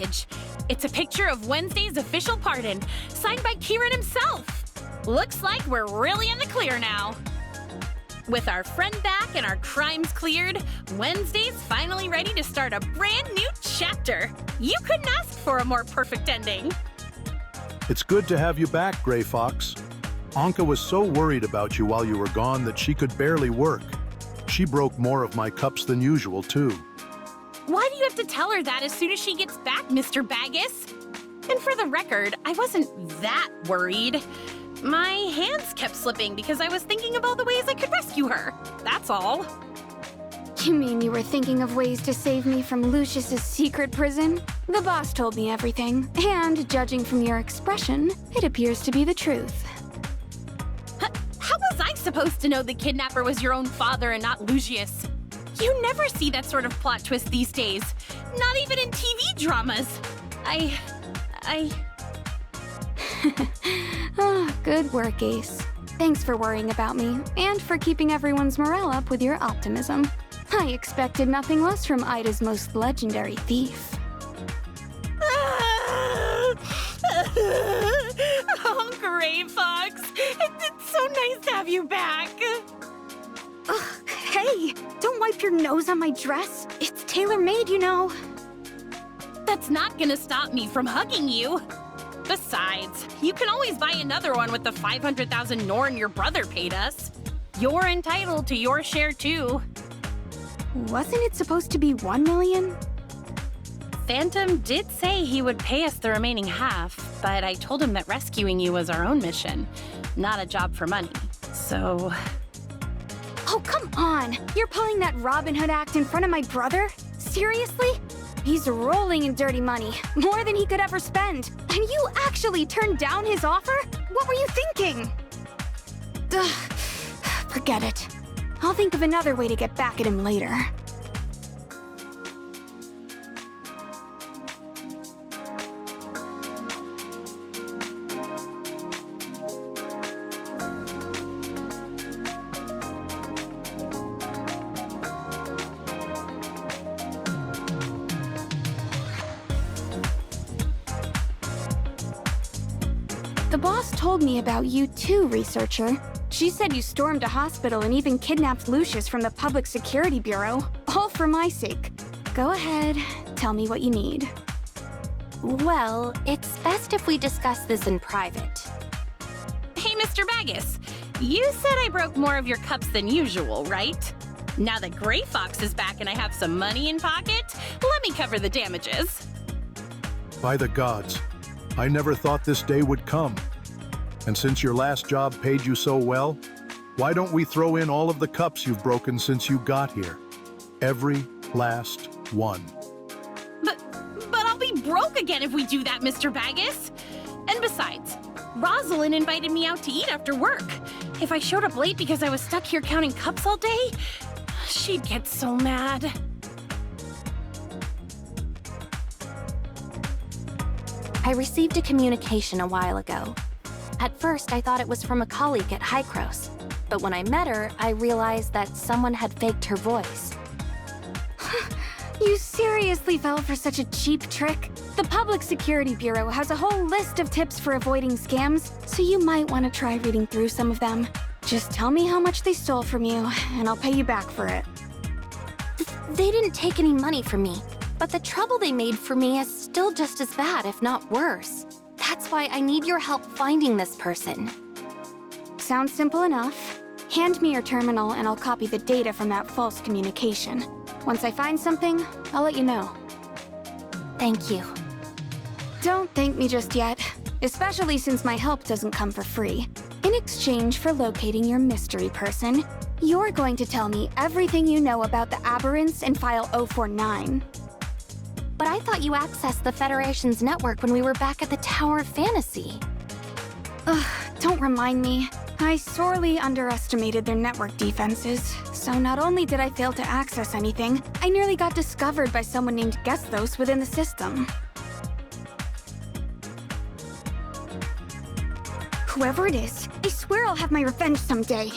package. It's a picture of Wednesday's official pardon, signed by Kieran himself. Looks like we're really in the clear now. With our friend back and our crimes cleared, Wednesday's finally ready to start a brand new chapter. You couldn't ask for a more perfect ending. It's good to have you back, Gray Fox. Anka was so worried about you while you were gone that she could barely work. She broke more of my cups than usual, too. Why do you have to tell her that as soon as she gets back, Mr. Baggus? And for the record, I wasn't that worried. My hands kept slipping because I was thinking of all the ways I could rescue her. That's all. You mean you were thinking of ways to save me from Lucius's secret prison? The boss told me everything, and judging from your expression, it appears to be the truth. How was I supposed to know the kidnapper was your own father and not Lucius? You never see that sort of plot twist these days. Not even in TV dramas. Oh, good work, Ace. Thanks for worrying about me, and for keeping everyone's morale up with your optimism. I expected nothing less from Ida's most legendary thief. Oh, Gray Fox. It's so nice to have you back. Ugh, hey, don't wipe your nose on my dress. It's tailor-made, you know. That's not gonna stop me from hugging you. Besides, you can always buy another one with the 500,000 Norn your brother paid us. You're entitled to your share too. Wasn't it supposed to be 1 million? Phantom did say he would pay us the remaining half, but I told him that rescuing you was our own mission, not a job for money. So... Oh, come on! You're pulling that Robin Hood act in front of my brother? Seriously? He's rolling in dirty money, more than he could ever spend. And you actually turned down his offer? What were you thinking? Ugh, forget it. I'll think of another way to get back at him later. The boss told me about you too, researcher. She said you stormed a hospital and even kidnapped Lucius from the Public Security Bureau, all for my sake. Go ahead, tell me what you need. Well, it's best if we discuss this in private. Hey, Mr. Baggus, you said I broke more of your cups than usual, right? Now that Gray Fox is back and I have some money in pocket, let me cover the damages. By the gods, I never thought this day would come. And since your last job paid you so well, why don't we throw in all of the cups you've broken since you got here? Every last one. But I'll be broke again if we do that, Mr. Baggus. And besides, Rosalind invited me out to eat after work. If I showed up late because I was stuck here counting cups all day, she'd get so mad. I received a communication a while ago. At first, I thought it was from a colleague at Hycros, but when I met her, I realized that someone had faked her voice. You seriously fell for such a cheap trick? The Public Security Bureau has a whole list of tips for avoiding scams, so you might want to try reading through some of them. Just tell me how much they stole from you, and I'll pay you back for it. They didn't take any money from me, but the trouble they made for me is still just as bad, if not worse. That's why I need your help finding this person. Sounds simple enough. Hand me your terminal and I'll copy the data from that false communication. Once I find something, I'll let you know. Thank you. Don't thank me just yet, especially since my help doesn't come for free. In exchange for locating your mystery person, you're going to tell me everything you know about the aberrants in File 049. But I thought you accessed the Federation's network when we were back at the Tower of Fantasy. Ugh, don't remind me. I sorely underestimated their network defenses, so not only did I fail to access anything, I nearly got discovered by someone named Gesthos within the system. Whoever it is, I swear I'll have my revenge someday.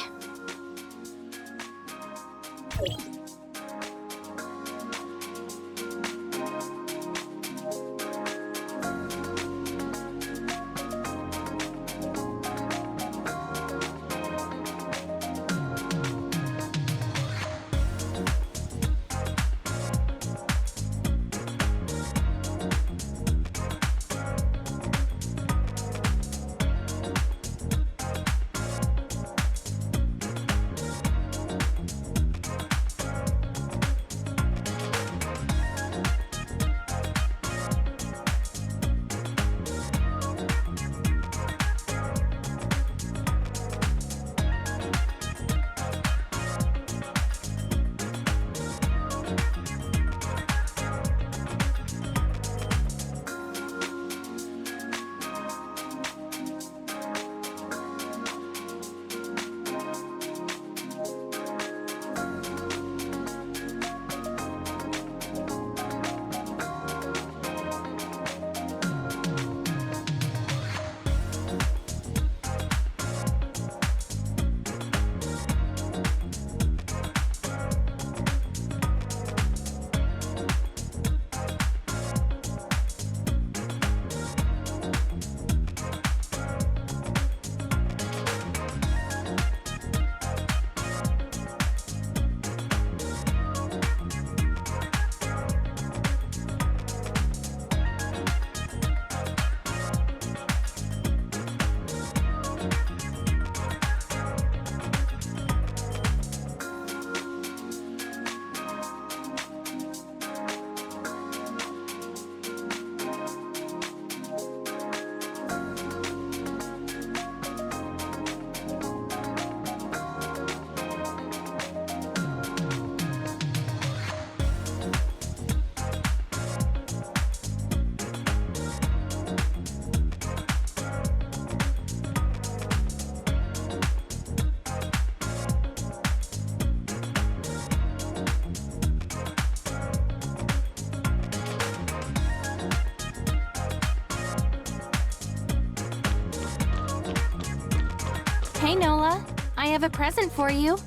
Hey, Nola. I have a present for you.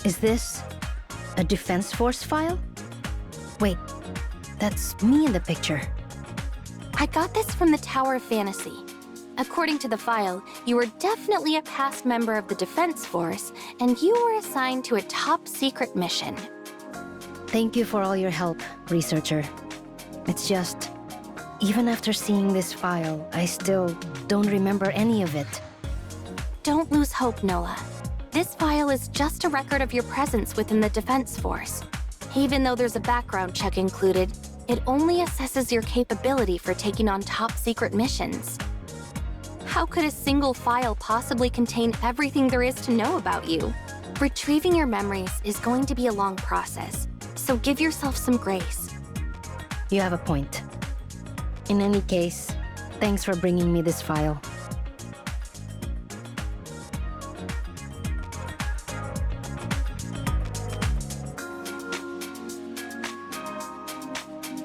Is this a Defense Force file? Wait, that's me in the picture. I got this from the Tower of Fantasy. According to the file, you were definitely a past member of the Defense Force, and you were assigned to a top-secret mission. Thank you for all your help, researcher. It's just, even after seeing this file, I still don't remember any of it. Don't lose hope, Nola. This file is just a record of your presence within the Defense Force. Even though there's a background check included, it only assesses your capability for taking on top-secret missions. How could a single file possibly contain everything there is to know about you? Retrieving your memories is going to be a long process, so give yourself some grace. You have a point. In any case, thanks for bringing me this file.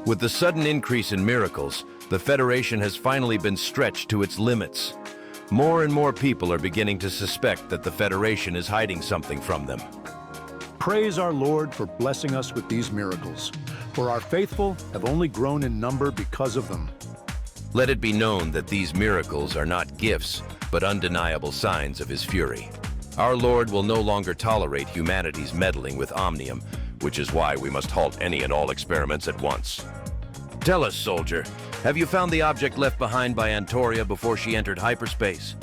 With the sudden increase in miracles, the Federation has finally been stretched to its limits. More and more people are beginning to suspect that the Federation is hiding something from them. Praise our Lord for blessing us with these miracles, for our faithful have only grown in number because of them. Let it be known that these miracles are not gifts, but undeniable signs of his fury. Our Lord will no longer tolerate humanity's meddling with Omnium, which is why we must halt any and all experiments at once. Tell us, soldier, have you found the object left behind by Antoria before she entered hyperspace?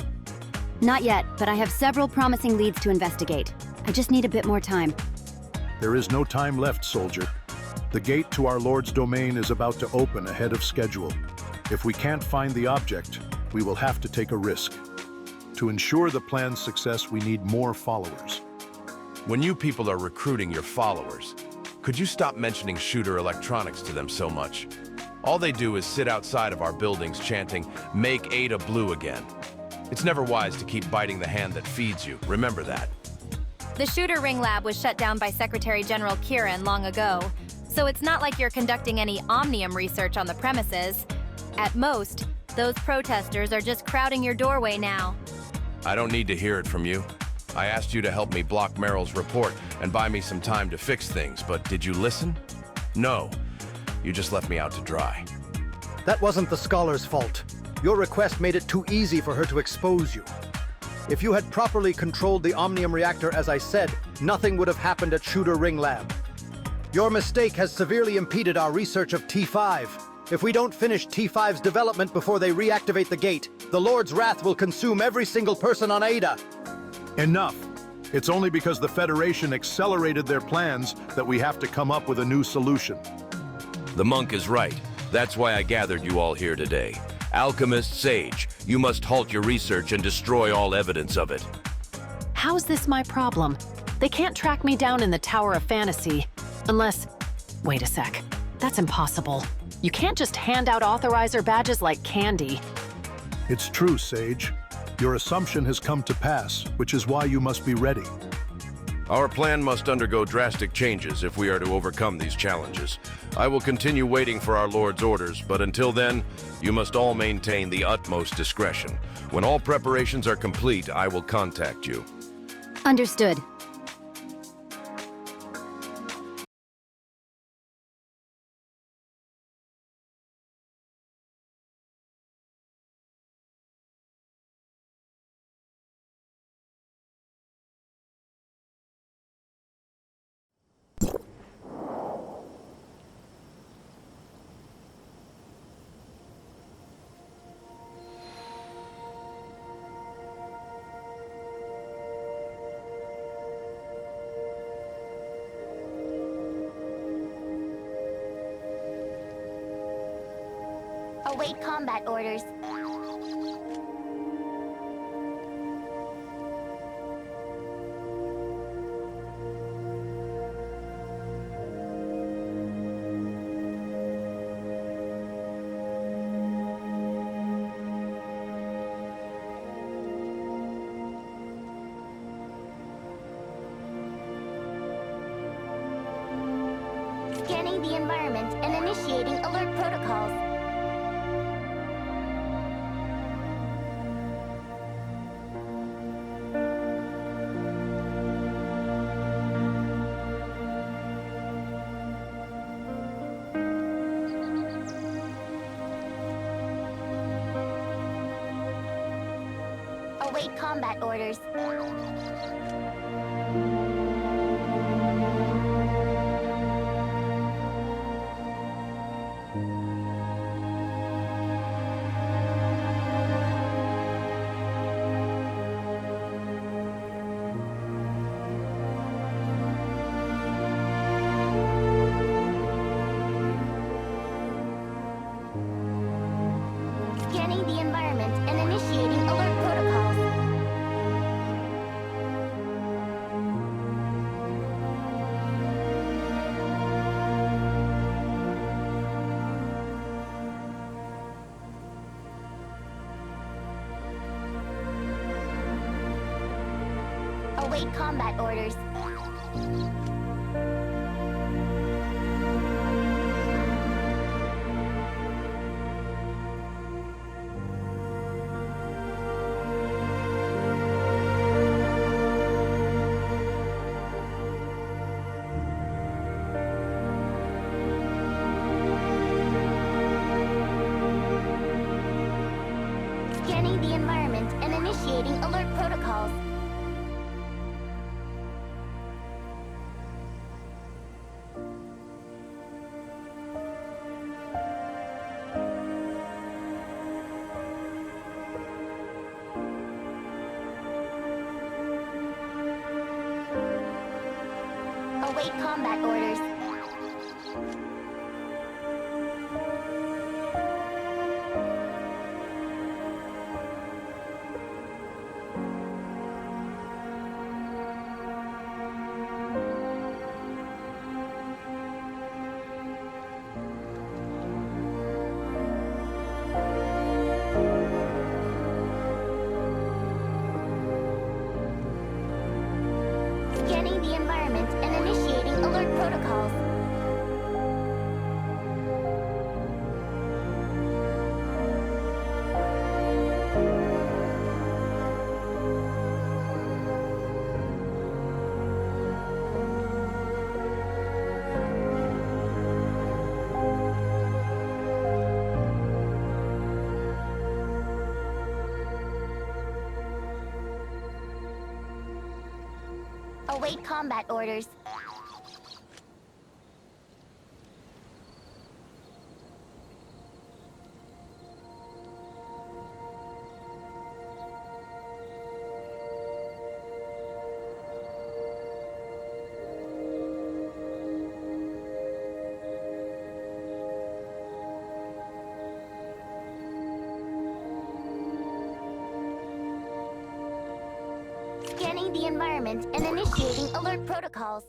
Not yet, but I have several promising leads to investigate. I just need a bit more time. There is no time left, soldier. The gate to our Lord's domain is about to open ahead of schedule. If we can't find the object, we will have to take a risk. To ensure the plan's success, we need more followers. When you people are recruiting your followers, could you stop mentioning shooter electronics to them so much? All they do is sit outside of our buildings chanting, "Make Ada blue again." It's never wise to keep biting the hand that feeds you. Remember that. The Shooter Ring Lab was shut down by Secretary General Kieran long ago, so it's not like you're conducting any Omnium research on the premises. At most, those protesters are just crowding your doorway now. I don't need to hear it from you. I asked you to help me block Merrill's report and buy me some time to fix things, but did you listen? No. You just left me out to dry. That wasn't the scholar's fault. Your request made it too easy for her to expose you. If you had properly controlled the Omnium reactor as I said, nothing would have happened at Shooter Ring Lab. Your mistake has severely impeded our research of T5. If we don't finish T5's development before they reactivate the gate, the Lord's wrath will consume every single person on Ada. Enough! It's only because the Federation accelerated their plans that we have to come up with a new solution. The monk is right. That's why I gathered you all here today. Alchemist Sage, you must halt your research and destroy all evidence of it. How's this my problem? They can't track me down in the Tower of Fantasy. Unless... Wait a sec. That's impossible. You can't just hand out authorizer badges like candy. It's true, Sage. Your assumption has come to pass, which is why you must be ready. Our plan must undergo drastic changes if we are to overcome these challenges. I will continue waiting for our Lord's orders, but until then, you must all maintain the utmost discretion. When all preparations are complete, I will contact you. Understood. Await combat orders. Scanning the environment and initiating alert protocols. Await combat orders. Scanning the environment and initiating alert protocols. Await combat orders. Scanning the environment and initiating alert protocols. Await combat orders. Scanning the environment and initiating alert protocols. Await combat orders. Scanning the environment and initiating alert protocols.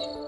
Huh?